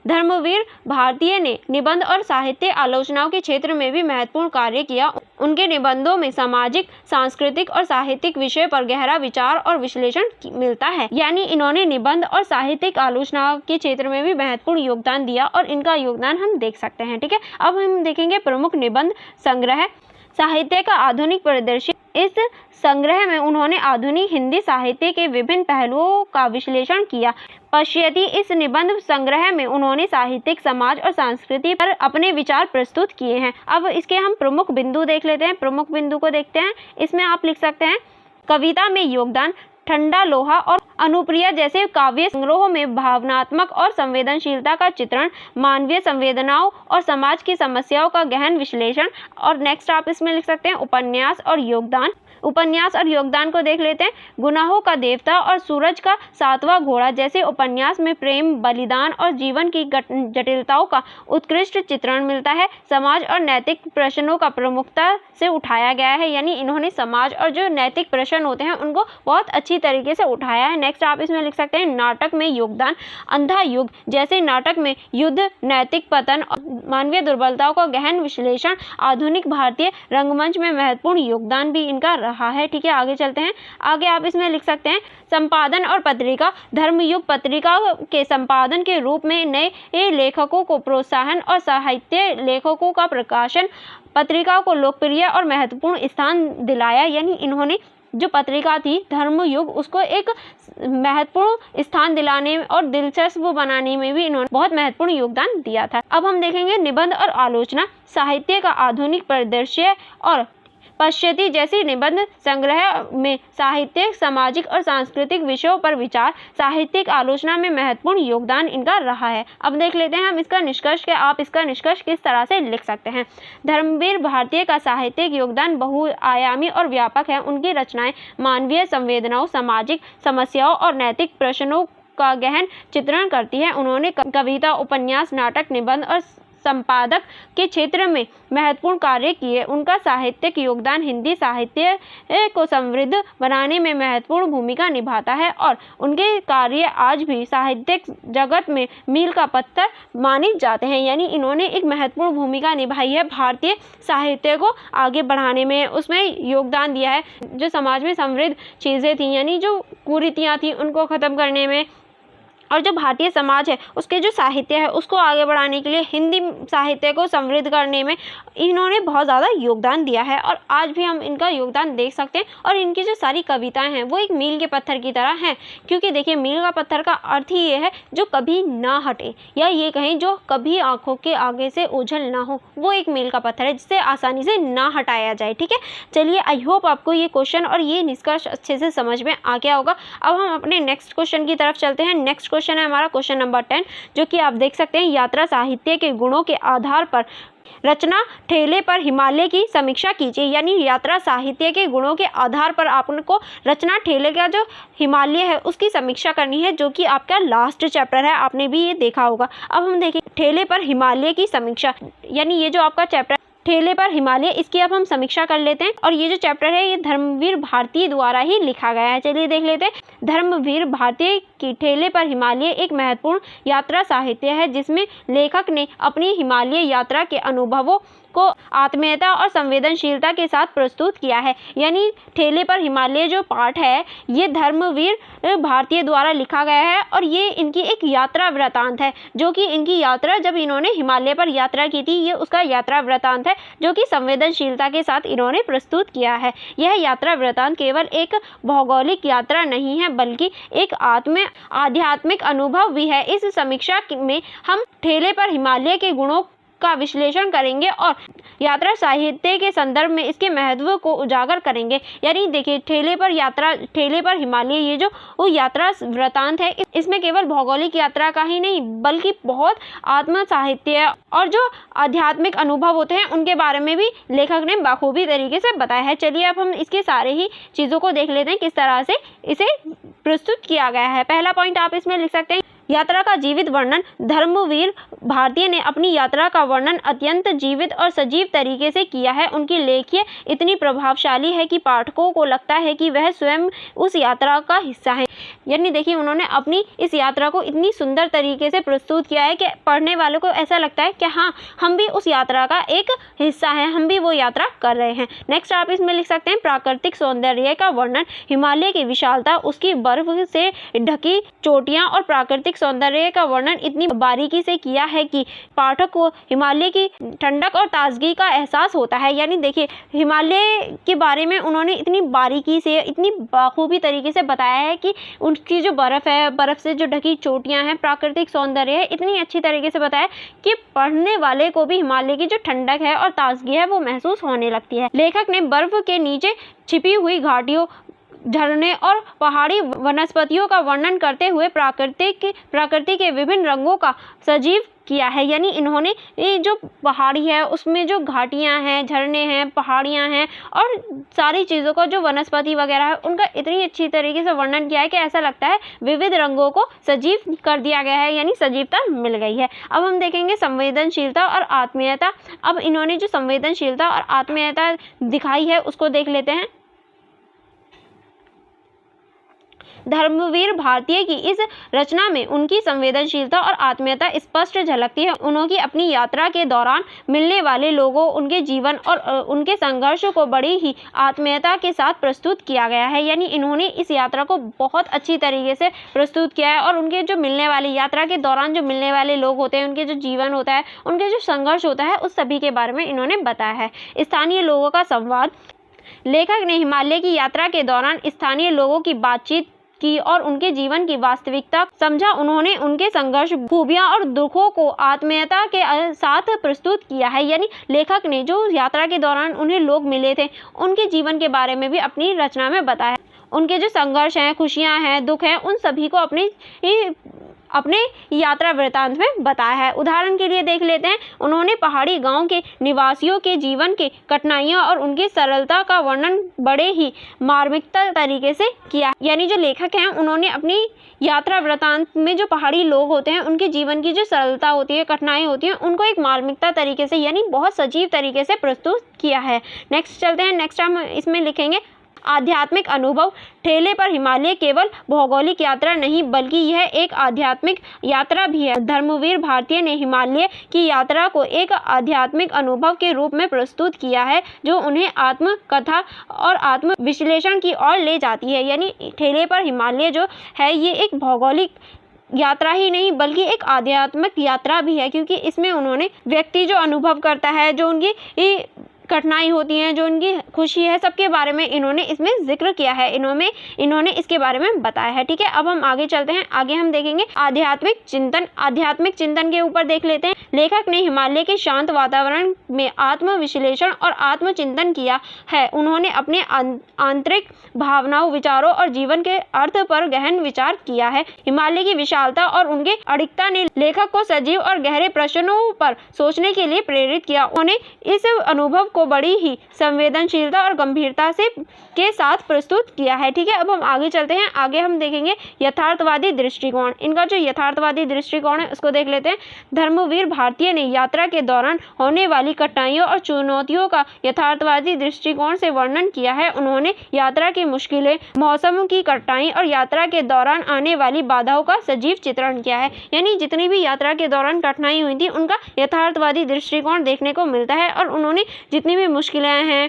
धर्मवीर भारतीय ने निबंध और साहित्य आलोचनाओं के क्षेत्र में भी महत्वपूर्ण कार्य किया। उनके निबंधों में सामाजिक, सांस्कृतिक और साहित्यिक विषय पर गहरा विचार और विश्लेषण मिलता है। यानी इन्होंने निबंध और साहित्यिक आलोचनाओं के क्षेत्र में भी महत्वपूर्ण योगदान दिया और इनका योगदान हम देख सकते हैं। ठीक है, अब हम देखेंगे प्रमुख निबंध संग्रह, साहित्य का आधुनिक परिदृश्य। इस संग्रह में उन्होंने आधुनिक हिंदी साहित्य के विभिन्न पहलुओं का विश्लेषण किया। पश्यति इस निबंध संग्रह में उन्होंने साहित्यिक, समाज और संस्कृति पर अपने विचार प्रस्तुत किए हैं। अब इसके हम प्रमुख बिंदु देख लेते हैं। प्रमुख बिंदु को देखते हैं। इसमें आप लिख सकते हैं कविता में योगदान, ठंडा लोहा और अनुप्रिया जैसे काव्य संग्रहों में भावनात्मक और संवेदनशीलता का चित्रण, मानवीय संवेदनाओं और समाज की समस्याओं का गहन विश्लेषण। और नेक्स्ट आप इसमें लिख सकते हैं उपन्यास और योगदान। उपन्यास और योगदान को देख लेते हैं। गुनाहों का देवता और सूरज का सातवां घोड़ा जैसे उपन्यास में प्रेम, बलिदान और जीवन की जटिलताओं का उत्कृष्ट चित्रण मिलता है। समाज और नैतिक प्रश्नों का प्रमुखता से उठाया गया है। यानी इन्होंने समाज और जो नैतिक प्रश्न होते हैं उनको बहुत अच्छी तरीके से उठाया है। नेक्स्ट आप इसमें लिख सकते हैं नाटक में योगदान। अंधा युग जैसे नाटक में युद्ध, नैतिक पतन और मानवीय दुर्बलताओं का गहन विश्लेषण आधुनिक भारतीय रंगमंच में महत्वपूर्ण योगदान भी इनका रहा है। ठीक है, आगे चलते हैं। आगे आप इसमें लिख सकते हैं संपादन और पत्रिका। धर्मयुग पत्रिका के संपादन के रूप में नए लेखकों को प्रोत्साहन और साहित्य लेखकों का प्रकाशन, पत्रिका को लोकप्रिय और महत्वपूर्ण स्थान दिलाया। यानी इन्होंने जो पत्रिका थी धर्मयुग उसको एक महत्वपूर्ण स्थान दिलाने और दिलचस्प बनाने में भी इन्होंने बहुत महत्वपूर्ण योगदान दिया था। अब हम देखेंगे निबंध और आलोचना, साहित्य का आधुनिक परिदृश्य। और पश्यति जैसी निबंध संग्रह में साहित्यिक, सामाजिक और सांस्कृतिक विषयों पर विचार, साहित्यिक आलोचना में महत्वपूर्ण योगदान इनका रहा है। अब देख लेते हैं हम इसका निष्कर्ष कि आप इसका निष्कर्ष किस तरह से लिख सकते हैं। धर्मवीर भारतीय का साहित्यिक योगदान बहुआयामी और व्यापक है। उनकी रचनाएं मानवीय संवेदनाओं, सामाजिक समस्याओं और नैतिक प्रश्नों का गहन चित्रण करती है। उन्होंने कविता, उपन्यास, नाटक, निबंध और संपादक के क्षेत्र में महत्वपूर्ण कार्य किए। उनका साहित्यिक योगदान हिंदी साहित्य को समृद्ध बनाने में महत्वपूर्ण भूमिका निभाता है और उनके कार्य आज भी साहित्यिक जगत में मील का पत्थर माने जाते हैं। यानी इन्होंने एक महत्वपूर्ण भूमिका निभाई है भारतीय साहित्य को आगे बढ़ाने में, उसमें योगदान दिया है। जो समाज में समृद्ध चीज़ें थी यानी जो कुरीतियाँ थी उनको ख़त्म करने में और जो भारतीय समाज है उसके जो साहित्य है उसको आगे बढ़ाने के लिए हिंदी साहित्य को समृद्ध करने में इन्होंने बहुत ज़्यादा योगदान दिया है और आज भी हम इनका योगदान देख सकते हैं। और इनकी जो सारी कविताएं हैं वो एक मील के पत्थर की तरह हैं, क्योंकि देखिए मील का पत्थर का अर्थ ही ये है जो कभी ना हटे, या ये कहें जो कभी आंखों के आगे से ओझल ना हो, वो एक मील का पत्थर है जिसे आसानी से ना हटाया जाए। ठीक है, चलिए आई होप आपको ये क्वेश्चन और ये निष्कर्ष अच्छे से समझ में आ गया होगा। अब हम अपने नेक्स्ट क्वेश्चन की तरफ चलते हैं। नेक्स्ट क्वेश्चन है हमारा क्वेश्चन नंबर 10, जो कि आप देख सकते हैं, यात्रा साहित्य के गुणों के आधार पर रचना ठेले पर हिमालय की समीक्षा कीजिए। यानी यात्रा साहित्य के गुणों के आधार पर आपको रचना ठेले का जो हिमालय है उसकी समीक्षा करनी है, जो कि आपका लास्ट चैप्टर है, आपने भी ये देखा होगा। अब हम देखें ठेले पर हिमालय की समीक्षा, यानी ये जो आपका चैप्टर ठेले पर हिमालय, इसकी अब हम समीक्षा कर लेते हैं। और ये जो चैप्टर है ये धर्मवीर भारती द्वारा ही लिखा गया है। चलिए देख लेते हैं। धर्मवीर भारती की ठेले पर हिमालय एक महत्वपूर्ण यात्रा साहित्य है जिसमें लेखक ने अपनी हिमालय यात्रा के अनुभवों को आत्मीयता और संवेदनशीलता के साथ प्रस्तुत किया है। यानी ठेले पर हिमालय जो पाठ है ये धर्मवीर भारती द्वारा लिखा गया है और ये इनकी एक यात्रा वृतांत है, जो कि इनकी यात्रा जब इन्होंने हिमालय पर यात्रा की थी ये उसका यात्रा वृतांत है, जो कि संवेदनशीलता के साथ इन्होंने प्रस्तुत किया है। यह यात्रा वृतांत केवल एक भौगोलिक यात्रा नहीं है बल्कि एक आध्यात्मिक अनुभव भी है। इस समीक्षा में हम ठेले पर हिमालय के गुणों का विश्लेषण करेंगे और यात्रा साहित्य के संदर्भ में इसके महत्व को उजागर करेंगे। यानी देखिए ठेले पर हिमालय ये जो वो यात्रा वृतांत है इसमें केवल भौगोलिक यात्रा का ही नहीं बल्कि बहुत आत्म साहित्य और जो आध्यात्मिक अनुभव होते हैं उनके बारे में भी लेखक ने बखूबी तरीके से बताया है। चलिए अब हम इसके सारे ही चीज़ों को देख लेते हैं किस तरह से इसे प्रस्तुत किया गया है। पहला पॉइंट आप इसमें लिख सकते हैं, यात्रा का जीवित वर्णन। धर्मवीर भारती ने अपनी यात्रा का वर्णन अत्यंत जीवित और सजीव तरीके से किया है। उनकी लेखिय इतनी प्रभावशाली है कि पाठकों को लगता है कि वह स्वयं उस यात्रा का हिस्सा है। यानी देखिए उन्होंने अपनी इस यात्रा को इतनी सुंदर तरीके से प्रस्तुत किया है कि पढ़ने वालों को ऐसा लगता है कि हाँ हम भी उस यात्रा का एक हिस्सा हैं, हम भी वो यात्रा कर रहे हैं। नेक्स्ट आप इसमें लिख सकते हैं, प्राकृतिक सौंदर्य का वर्णन। हिमालय की विशालता, उसकी बर्फ से ढकी चोटियाँ और प्राकृतिक सौंदर्य का वर्णन इतनी बारीकी से किया है कि पाठक को हिमालय की ठंडक और ताजगी का एहसास होता है। यानी देखिए हिमालय के बारे में उन्होंने इतनी बारीकी से इतनी बखूबी तरीके से बताया है कि उनकी जो बर्फ़ है, बर्फ़ से जो ढकी चोटियां हैं, प्राकृतिक सौंदर्य है, इतनी अच्छी तरीके से बताया कि पढ़ने वाले को भी हिमालय की जो ठंडक है और ताजगी है वो महसूस होने लगती है। लेखक ने बर्फ के नीचे छिपी हुई घाटियों, झरने और पहाड़ी वनस्पतियों का वर्णन करते हुए प्रकृति के विभिन्न रंगों का सजीव किया है। यानी इन्होंने ये जो पहाड़ी है उसमें जो घाटियां हैं, झरने हैं, पहाड़ियां हैं और सारी चीज़ों का जो वनस्पति वगैरह है उनका इतनी अच्छी तरीके से वर्णन किया है कि ऐसा लगता है विविध रंगों को सजीव कर दिया गया है, यानी सजीवता मिल गई है। अब हम देखेंगे संवेदनशीलता और आत्मीयता। अब इन्होंने जो संवेदनशीलता और आत्मीयता दिखाई है उसको देख लेते हैं। धर्मवीर भारती की इस रचना में उनकी संवेदनशीलता और आत्मीयता स्पष्ट झलकती है। उन्होंने अपनी यात्रा के दौरान मिलने वाले लोगों, उनके जीवन और उनके संघर्ष को बड़ी ही आत्मीयता के साथ प्रस्तुत किया गया है। यानी इन्होंने इस यात्रा को बहुत अच्छी तरीके से प्रस्तुत किया है और उनके जो मिलने वाले यात्रा के दौरान जो मिलने वाले लोग होते हैं, उनके जो जीवन होता है, उनके जो संघर्ष होता है, उस सभी के बारे में इन्होंने बताया है। स्थानीय लोगों का संवाद। लेखक ने हिमालय की यात्रा के दौरान स्थानीय लोगों की बातचीत की और उनके जीवन की वास्तविकता समझा। उन्होंने उनके संघर्ष, खूबियां और दुखों को आत्मीयता के साथ प्रस्तुत किया है। यानी लेखक ने जो यात्रा के दौरान उन्हें लोग मिले थे उनके जीवन के बारे में भी अपनी रचना में बताया। उनके जो संघर्ष हैं, खुशियां हैं, दुख हैं, उन सभी को अपने यात्रा वृतांत में बताया है। उदाहरण के लिए देख लेते हैं, उन्होंने पहाड़ी गांव के निवासियों के जीवन के कठिनाइयों और उनकी सरलता का वर्णन बड़े ही मार्मिकता तरीके से किया। यानी जो लेखक हैं उन्होंने अपनी यात्रा वृतांत में जो पहाड़ी लोग होते हैं उनके जीवन की जो सरलता होती है, कठिनाई होती है, उनको एक मार्मिकता तरीके से यानी बहुत सजीव तरीके से प्रस्तुत किया है। नेक्स्ट चलते हैं। नेक्स्ट हम इसमें लिखेंगे आध्यात्मिक अनुभव। ठेले पर हिमालय केवल भौगोलिक यात्रा नहीं बल्कि यह एक आध्यात्मिक यात्रा भी है। धर्मवीर भारती ने हिमालय की यात्रा को एक आध्यात्मिक अनुभव के रूप में प्रस्तुत किया है जो उन्हें आत्म कथा और आत्म विश्लेषण की ओर ले जाती है। यानी ठेले पर हिमालय जो है ये एक भौगोलिक यात्रा ही नहीं बल्कि एक आध्यात्मिक यात्रा भी है, क्योंकि इसमें उन्होंने व्यक्ति जो अनुभव करता है, जो उनकी कठिनाई होती हैं, जो उनकी खुशी है, सबके बारे में इन्होंने इसमें जिक्र किया है, इन्होंने इसके बारे में बताया है। ठीक है, अब हम आगे चलते हैं। आगे हम देखेंगे आध्यात्मिक चिंतन। आध्यात्मिक चिंतन के ऊपर देख लेते हैं। लेखक ने हिमालय के शांत वातावरण में आत्म विश्लेषण और आत्मचिंतन किया है। उन्होंने अपने आंतरिक भावनाओं, विचारों और जीवन के अर्थ पर गहन विचार किया है। हिमालय की विशालता और उनके अडिगता ने लेखक को सजीव और गहरे प्रश्नों पर सोचने के लिए प्रेरित किया। उन्होंने इस अनुभव को बड़ी ही संवेदनशीलता और गंभीरता के साथ प्रस्तुत किया है। ठीक है, अब हम आगे चलते हैं। आगे हम देखेंगे यथार्थवादी दृष्टिकोण। इनका जो यथार्थवादी दृष्टिकोण है उसको देख लेते हैं। धर्मवीर भारतीय ने यात्रा के दौरान होने वाली कठिनाइयों और चुनौतियों का यथार्थवादी दृष्टिकोण से वर्णन किया है। उन्होंने यात्रा की मुश्किलें, मौसम की कठिनाई और यात्रा के दौरान आने वाली बाधाओं का सजीव चित्रण किया है। यानी जितनी भी यात्रा के दौरान कठिनाई हुई थी उनका यथार्थवादी दृष्टिकोण देखने को मिलता है, और उन्होंने जितनी भी मुश्किलें हैं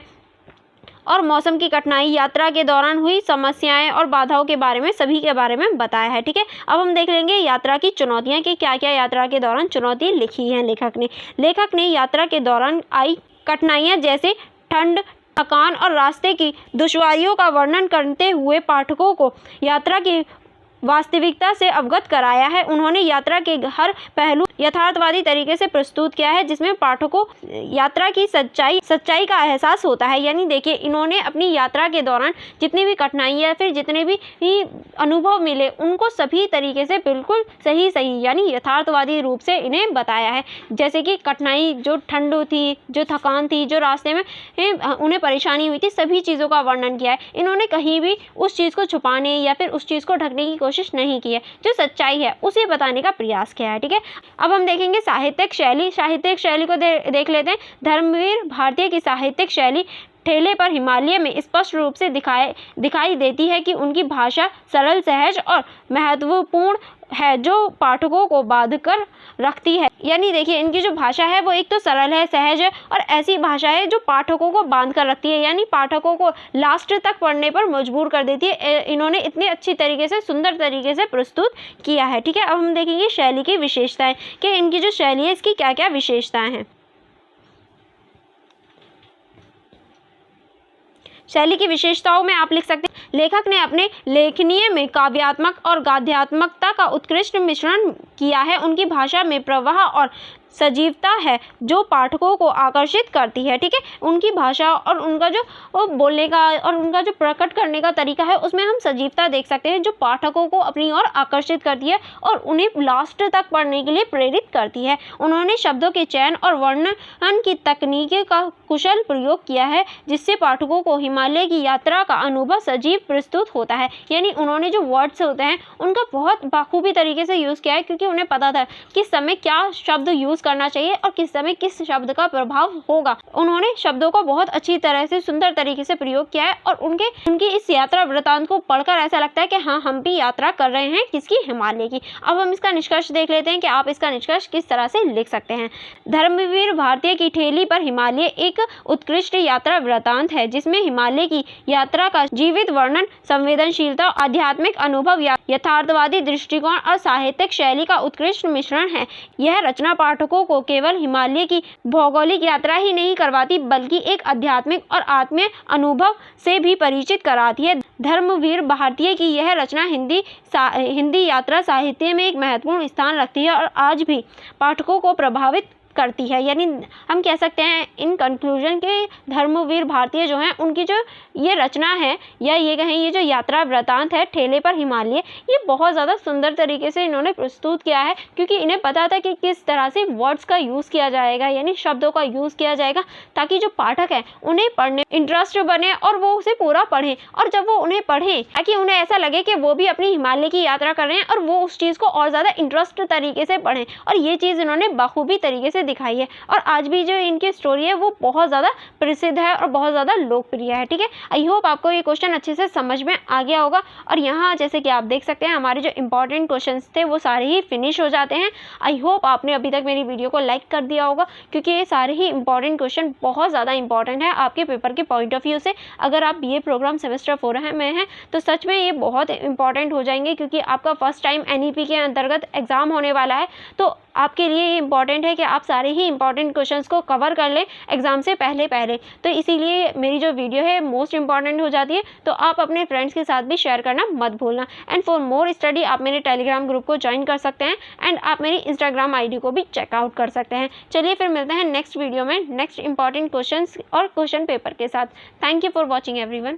और मौसम की कठिनाई, यात्रा के दौरान हुई समस्याएं और बाधाओं के बारे में, सभी के बारे में बताया है। ठीक है, अब हम देख लेंगे यात्रा की चुनौतियां कि क्या क्या यात्रा के दौरान चुनौती लिखी है लेखक ने यात्रा के दौरान आई कठिनाइयां जैसे ठंड, थकान और रास्ते की दुश्वारियों का वर्णन करते हुए पाठकों को यात्रा की वास्तविकता से अवगत कराया है। उन्होंने यात्रा के हर पहलू यथार्थवादी तरीके से प्रस्तुत किया है, जिसमें पाठकों यात्रा की सच्चाई का एहसास होता है। यानी देखिए, इन्होंने अपनी यात्रा के दौरान जितनी भी कठिनाई या फिर जितने भी अनुभव मिले उनको सभी तरीके से बिल्कुल सही यानी यथार्थवादी रूप से इन्हें बताया है। जैसे कि कठिनाई, जो ठंड थी, जो थकान थी, जो रास्ते में उन्हें परेशानी हुई थी, सभी चीज़ों का वर्णन किया है। इन्होंने कहीं भी उस चीज़ को छुपाने या फिर उस चीज़ को ढकने की कोशिश नहीं की है। जो सच्चाई है उसे बताने का प्रयास किया है। ठीक है, अब हम देखेंगे साहित्यिक शैली को देख लेते हैं। धर्मवीर भारतीय की साहित्यिक शैली ठेले पर हिमालय में स्पष्ट रूप से दिखाई देती है कि उनकी भाषा सरल, सहज और महत्वपूर्ण है, जो पाठकों को बांध कर रखती है। यानी देखिए, इनकी जो भाषा है वो एक तो सरल है, सहज है और ऐसी भाषा है जो पाठकों को बांध कर रखती है, यानी पाठकों को लास्ट तक पढ़ने पर मजबूर कर देती है। इन्होंने इतने अच्छी तरीके से, सुंदर तरीके से प्रस्तुत किया है। ठीक है, अब हम देखेंगे शैली की विशेषताएं कि इनकी जो शैली है इसकी क्या क्या विशेषताएं हैं। शैली की विशेषताओं में आप लिख सकते हैं, लेखक ने अपने लेखनीय में काव्यात्मक और गाद्यात्मकता का उत्कृष्ट मिश्रण किया है। उनकी भाषा में प्रवाह और सजीवता है जो पाठकों को आकर्षित करती है। ठीक है, उनकी भाषा और उनका जो बोलने का और उनका जो प्रकट करने का तरीका है उसमें हम सजीवता देख सकते हैं, जो पाठकों को अपनी ओर आकर्षित करती है और उन्हें लास्ट तक पढ़ने के लिए प्रेरित करती है। उन्होंने शब्दों के चयन और वर्णन की तकनीक का कुशल प्रयोग किया है, जिससे पाठकों को हिमालय की यात्रा का अनुभव सजीव प्रस्तुत होता है। यानी उन्होंने जो वर्ड्स होते हैं उनका बहुत बाखूबी तरीके से यूज़ किया है, क्योंकि उन्हें पता था किस समय क्या शब्द यूज़ करना चाहिए और किस समय किस शब्द का प्रभाव होगा। उन्होंने शब्दों को बहुत अच्छी तरह से, सुंदर तरीके से प्रयोग किया है और उनकी इस यात्रा वृतांत को पढ़कर ऐसा लगता है कि हाँ, हम भी यात्रा कर रहे हैं किसकी, हिमालय की। अब हम इसका निष्कर्ष देख लेते हैं कि आप इसका निष्कर्ष किस तरह से लिख सकते हैं। धर्मवीर भारतीय की ठेली पर हिमालय एक उत्कृष्ट यात्रा वृतांत है, जिसमें हिमालय की यात्रा का जीवित वर्णन, संवेदनशीलता, आध्यात्मिक अनुभव, यथार्थवादी दृष्टिकोण और साहित्यिक शैली का उत्कृष्ट मिश्रण है। यह रचना पाठकों को केवल हिमालय की भौगोलिक यात्रा ही नहीं करवाती, बल्कि एक आध्यात्मिक और आत्मीय अनुभव से भी परिचित कराती है। धर्मवीर भारतीय की यह रचना हिंदी यात्रा साहित्य में एक महत्वपूर्ण स्थान रखती है और आज भी पाठकों को प्रभावित करती है। यानी हम कह सकते हैं इन कंक्लूजन के धर्मवीर भारतीय जो हैं उनकी जो ये रचना है, या ये कहें ये जो यात्रा वृतांत है ठेले पर हिमालय, ये बहुत ज़्यादा सुंदर तरीके से इन्होंने प्रस्तुत किया है, क्योंकि इन्हें पता था कि किस तरह से वर्ड्स का यूज़ किया जाएगा, यानी शब्दों का यूज़ किया जाएगा, ताकि जो पाठक है उन्हें पढ़ने इंटरेस्ट बने और वो उसे पूरा पढ़ें। और जब वो उन्हें पढ़ें ताकि उन्हें ऐसा लगे कि वो भी अपनी हिमालय की यात्रा कर रहे हैं और वो उस चीज़ को और ज़्यादा इंटरेस्ट तरीके से पढ़ें। और ये चीज़ इन्होंने बखूबी तरीके से दिखाई है और आज भी जो इनकी स्टोरी है वो बहुत ज़्यादा प्रसिद्ध है और बहुत ज़्यादा लोकप्रिय है। ठीक है, आई होप आपको ये क्वेश्चन अच्छे से समझ में आ गया होगा। और यहाँ जैसे कि आप देख सकते हैं हमारे जो इंपॉर्टेंट क्वेश्चंस थे वो सारे ही फिनिश हो जाते हैं। आई होप आपने अभी तक मेरी वीडियो को लाइक कर दिया होगा, क्योंकि ये सारे ही इंपॉर्टेंट क्वेश्चन बहुत ज़्यादा इंपॉर्टेंट है आपके पेपर के पॉइंट ऑफ व्यू से। अगर आप बीए प्रोग्राम सेमेस्टर 4 में हैं तो सच में ये बहुत इंपॉर्टेंट हो जाएंगे, क्योंकि आपका फर्स्ट टाइम एनईपी के अंतर्गत एग्जाम होने वाला है। तो आपके लिए ये इंपॉर्टेंट है कि आप सारे ही इंपॉर्टेंट क्वेश्चंस को कवर कर लें एग्जाम से पहले तो इसीलिए मेरी जो वीडियो है मोस्ट इंपॉर्टेंट हो जाती है। तो आप अपने फ्रेंड्स के साथ भी शेयर करना मत भूलना। एंड फॉर मोर स्टडी आप मेरे टेलीग्राम ग्रुप को ज्वाइन कर सकते हैं एंड आप मेरी इंस्टाग्राम आईडी को भी चेकआउट कर सकते हैं। चलिए फिर मिलते हैं नेक्स्ट वीडियो में नेक्स्ट इंपॉर्टेंट क्वेश्चंस और क्वेश्चन पेपर के साथ। Thank you for watching everyone.